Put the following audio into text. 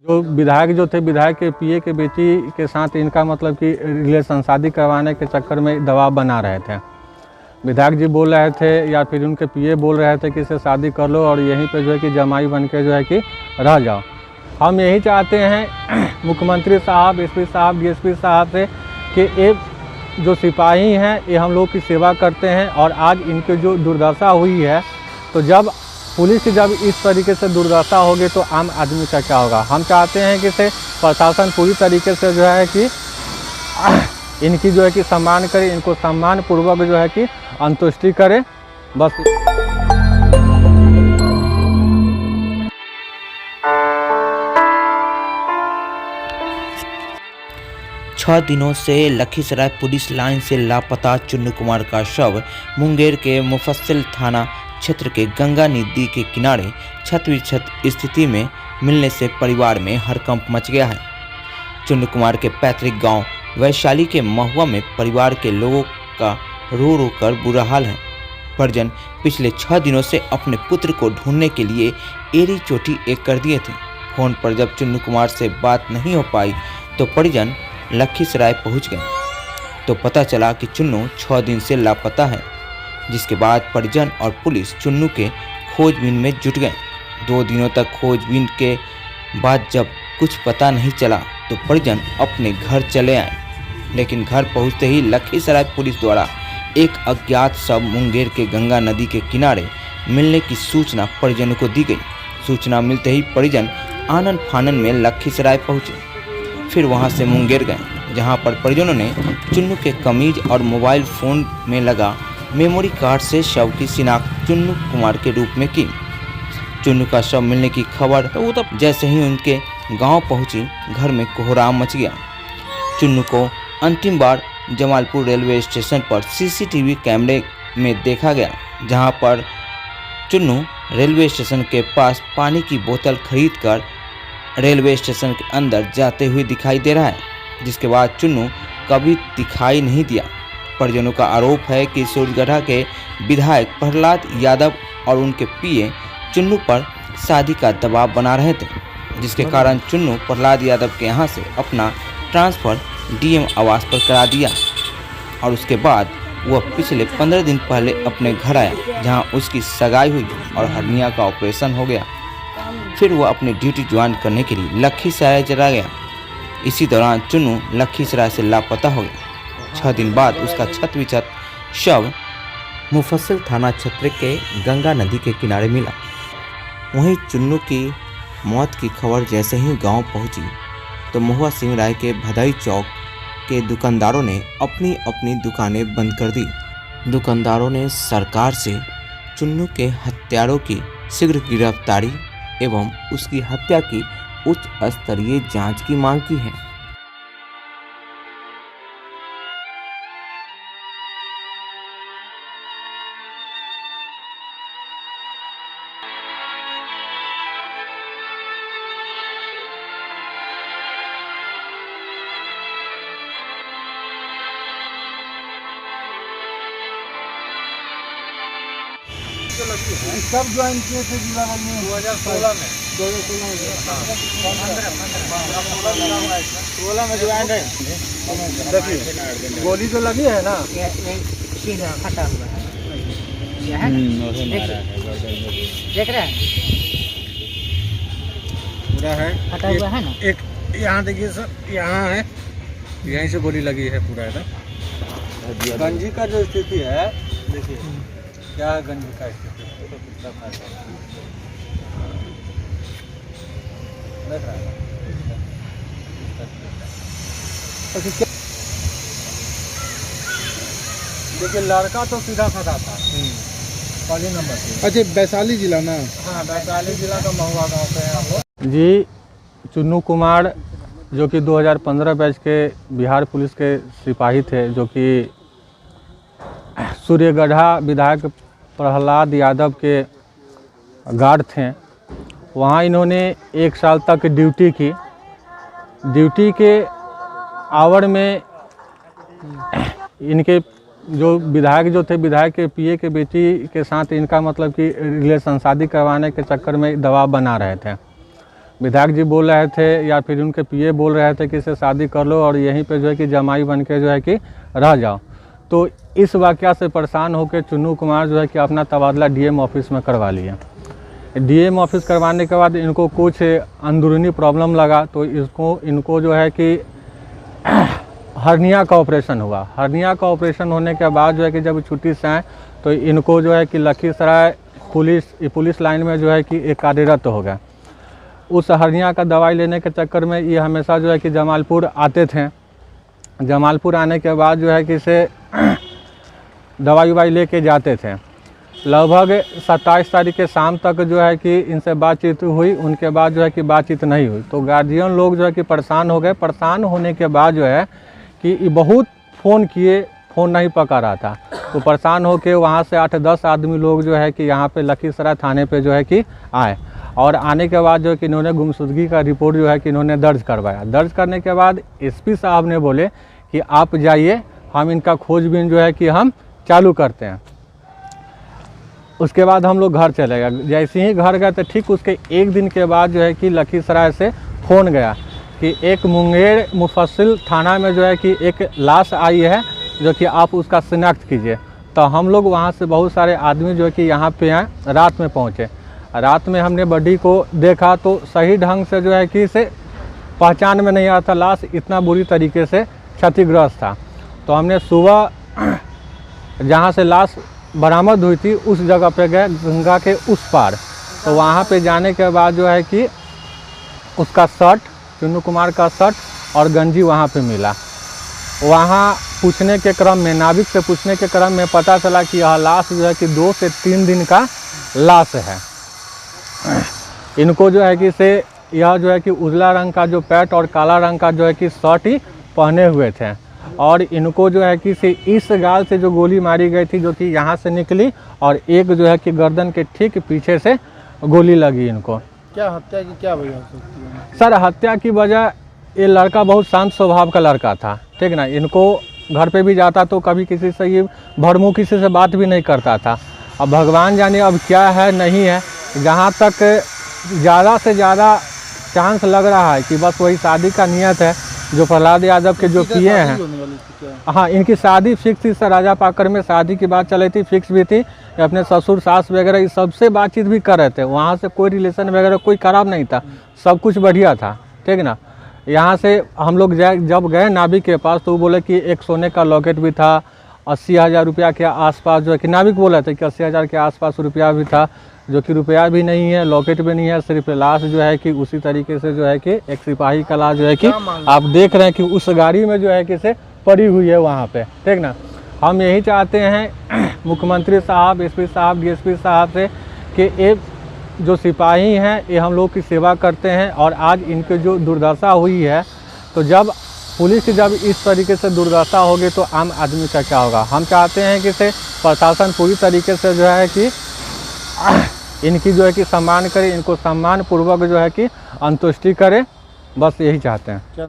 जो विधायक जो थे, विधायक के पीए के बेटी के साथ इनका मतलब कि रिलेशन शादी करवाने के चक्कर में दबाव बना रहे थे। विधायक जी बोल रहे थे या फिर उनके पीए बोल रहे थे कि इसे शादी कर लो और यहीं पे जो है कि जमाई बन के जो है कि रह जाओ। हम यही चाहते हैं मुख्यमंत्री साहब, एसपी साहब, डीएसपी साहब से कि ये जो सिपाही हैं ये हम लोग की सेवा करते हैं और आज इनकी जो दुर्दशा हुई है, तो जब पुलिस की जब इस तरीके से दुर्दशा होगी तो आम आदमी का क्या होगा। हम चाहते हैं कि इसे प्रशासन पूरी तरीके से जो है कि इनकी जो है कि सम्मान करे, इनको सम्मान पूर्वक जो है कि अंत्येष्टि करे। बस 6 दिनों से लखीसराय पुलिस लाइन से लापता चुन्नू कुमार का शव मुंगेर के मुफस्सिल थाना क्षेत्र के गंगा नदी के किनारे छत स्थिति में मिलने से परिवार में हड़कंप मच गया है। चुन्नू कुमार के पैतृक गांव वैशाली के महुआ में परिवार के लोगों का रो रो कर बुरा हाल है। परिजन पिछले 6 दिनों से अपने पुत्र को ढूंढने के लिए एड़ी चोटी एक कर दिए थे। फोन पर जब चुन्नू कुमार से बात नहीं हो पाई तो परिजन लखीसराय पहुंच गए तो पता चला कि चुन्नू 6 दिन से लापता है, जिसके बाद परिजन और पुलिस चुन्नू के खोजबीन में जुट गए। 2 दिनों तक खोजबीन के बाद जब कुछ पता नहीं चला तो परिजन अपने घर चले आए, लेकिन घर पहुंचते ही लखीसराय पुलिस द्वारा एक अज्ञात शव मुंगेर के गंगा नदी के किनारे मिलने की सूचना परिजनों को दी गई। सूचना मिलते ही परिजन आनन फानन में लखीसराय पहुंचे, फिर वहां से मुंगेर गए, जहां पर परिजनों ने चुन्नू के कमीज और मोबाइल फोन में लगा मेमोरी कार्ड से शव की शिनाख्त चुन्नू कुमार के रूप में की। चुन्नू का शव मिलने की खबर जैसे ही उनके गांव पहुंची, घर में कोहराम मच गया। चुन्नू को अंतिम बार जमालपुर रेलवे स्टेशन पर सीसीटीवी कैमरे में देखा गया, जहां पर चुन्नू रेलवे स्टेशन के पास पानी की बोतल खरीदकर रेलवे स्टेशन के अंदर जाते हुए दिखाई दे रहा है, जिसके बाद चुन्नू कभी दिखाई नहीं दिया। परिजनों का आरोप है कि सूरजगढ़ा के विधायक प्रहलाद यादव और उनके पीए चुन्नू पर शादी का दबाव बना रहे थे, जिसके कारण चुन्नू प्रहलाद यादव के यहाँ से अपना ट्रांसफ़र डीएम आवास पर करा दिया और उसके बाद वह पिछले 15 दिन पहले अपने घर आया, जहां उसकी सगाई हुई और हर्निया का ऑपरेशन हो गया। फिर वह अपनी ड्यूटी ज्वाइन करने के लिए लखीसराय चला गया। इसी दौरान चुन्नू लखीसराय से लापता हो गया। 6 दिन बाद उसका छत शव मुफस्सिल थाना क्षेत्र के गंगा नदी के किनारे मिला। वहीं चुन्नू की मौत की खबर जैसे ही गांव पहुंची तो महुआ सिंह राय के भदाई चौक के दुकानदारों ने अपनी अपनी दुकानें बंद कर दी। दुकानदारों ने सरकार से चुन्नू के हत्यारों की शीघ्र गिरफ्तारी एवं उसकी हत्या की उच्च स्तरीय जांच की मांग की है। सब ज्वाइन किए थे जिला में 2016 में 16 में ज्वाइन है। देखिए गोली तो लगी है ना, फटा हुआ है, देख रहे हैं पूरा है, फटा हुआ है ना। एक यहाँ देखिए सर, यहाँ है, यहीं से गोली लगी है पूरा है। गंजी का जो स्थिति है देखिए, क्या है गंजी का स्थिति देख रहा है। देखिए लड़का तो सीधा खड़ा था पहली नंबर पे। अच्छा, वैशाली जिला ना? हाँ, वैशाली जिला का महुआ गांव पे है हम लोग। जी, चुन्नू कुमार जो कि 2015 बैच के बिहार पुलिस के सिपाही थे, जो कि सूर्यगढ़ा विधायक प्रहलाद यादव के गार्ड थे। वहाँ इन्होंने 1 साल तक ड्यूटी की। ड्यूटी के आवर में इनके जो विधायक जो थे, विधायक के पीए के बेटी के साथ इनका मतलब कि रिलेशन शादी करवाने के चक्कर में दबाव बना रहे थे। विधायक जी बोल रहे थे या फिर उनके पीए बोल रहे थे कि इसे शादी कर लो और यहीं पे जो है कि जमाई बन के जो है कि रह जाओ। तो इस वाक़या से परेशान होकर चुन्नू कुमार जो है कि अपना तबादला डीएम ऑफिस में करवा लिया। डीएम ऑफिस करवाने के बाद इनको कुछ अंदरूनी प्रॉब्लम लगा, तो इनको जो है कि हर्निया का ऑपरेशन हुआ। हर्निया का ऑपरेशन होने के बाद जो है कि जब छुट्टी से आए तो इनको जो है कि लखीसराय पुलिस लाइन में जो है कि एक कार्यरत हो गया। उस हर्निया का दवाई लेने के चक्कर में ये हमेशा जो है कि जमालपुर आते थे। जमालपुर आने के बाद जो है कि इसे दवाई ववाई लेके जाते थे। लगभग 27 तारीख के शाम तक जो है कि इनसे बातचीत हुई, उनके बाद जो है कि बातचीत नहीं हुई। तो गार्जियन लोग जो है कि परेशान हो गए। परेशान होने के बाद जो है कि बहुत फ़ोन किए, फ़ोन नहीं पकड़ रहा था। तो परेशान होकर वहाँ से 8-10 आदमी लोग जो है कि यहाँ पे लखीसराय थाने पे जो है कि आए, और आने के बाद जो है कि इन्होंने गुमशुदगी का रिपोर्ट जो है कि इन्होंने दर्ज करवाया। दर्ज करने के बाद एसपी साहब ने बोले कि आप जाइए, हम इनका खोजबीन जो है कि हम चालू करते हैं। उसके बाद हम लोग घर चले गए। जैसे ही घर गए तो ठीक उसके एक दिन के बाद जो है कि लखीसराय से फ़ोन गया कि एक मुंगेर मुफस्सिल थाना में जो है कि एक लाश आई है, जो कि आप उसका शिनाख्त कीजिए। तो हम लोग वहाँ से बहुत सारे आदमी जो है कि यहाँ पे आए, रात में पहुँचे। रात में हमने बॉडी को देखा तो सही ढंग से जो है कि इसे पहचान में नहीं आता, लाश इतना बुरी तरीके से क्षतिग्रस्त था। तो हमने सुबह जहाँ से लाश बरामद हुई थी उस जगह पे गए, गंगा के उस पार। तो वहाँ पे जाने के बाद जो है कि उसका शर्ट, चुन्नू कुमार का शर्ट और गंजी वहाँ पे मिला। वहाँ पूछने के क्रम में, नाविक से पूछने के क्रम में पता चला कि यह लाश जो है कि 2 से 3 दिन का लाश है। इनको जो है कि से यह जो है कि उजला रंग का जो पैंट और काला रंग का जो है कि शर्ट ही पहने हुए थे, और इनको जो है कि से इस गाल से जो गोली मारी गई थी, जो कि यहाँ से निकली, और एक जो है कि गर्दन के ठीक पीछे से गोली लगी इनको। क्या हत्या की क्या वजह हो सकती है? सर, हत्या की वजह, ये लड़का बहुत शांत स्वभाव का लड़का था, ठीक ना। इनको घर पे भी जाता तो कभी किसी से ये भड़मू किसी से बात भी नहीं करता था। अब भगवान जाने अब क्या है नहीं है। जहाँ तक ज़्यादा से ज़्यादा चांस लग रहा है कि बस वही शादी का नियत है जो प्रहलाद यादव के जो किए हैं। हाँ, इनकी शादी फिक्स थी सर, राजा पाकर में शादी की बात चली थी, फिक्स भी थी। अपने ससुर सास वगैरह इस सबसे बातचीत भी कर रहे थे। वहाँ से कोई रिलेशन वगैरह कोई खराब नहीं था, सब कुछ बढ़िया था, ठीक ना। यहाँ से हम लोग जब गए नाविक के पास तो वो बोले कि एक सोने का लॉकेट भी था, 80,000 रुपया के आसपास जो है कि नाविक बोला था कि 80,000 के आसपास रुपया भी था, जो कि रुपया भी नहीं है, लॉकेट भी नहीं है, सिर्फ लाश जो है कि उसी तरीके से जो है कि एक सिपाही का लाश जो है कि आप देख रहे हैं कि उस गाड़ी में जो है कि से पड़ी हुई है वहाँ पे, ठीक ना। हम यही चाहते हैं मुख्यमंत्री साहब, एसपी साहब, डीएसपी साहब से कि ये जो सिपाही हैं ये हम लोग की सेवा करते हैं, और आज इनकी जो दुर्दशा हुई है, तो जब पुलिस की जब इस तरीके से दुर्दशा होगी तो आम आदमी का क्या होगा। हम चाहते हैं कि से प्रशासन पूरी तरीके से जो है कि इनकी जो है कि सम्मान करे, इनको सम्मान पूर्वक जो है कि अंत्येष्टि करे, बस यही चाहते हैं।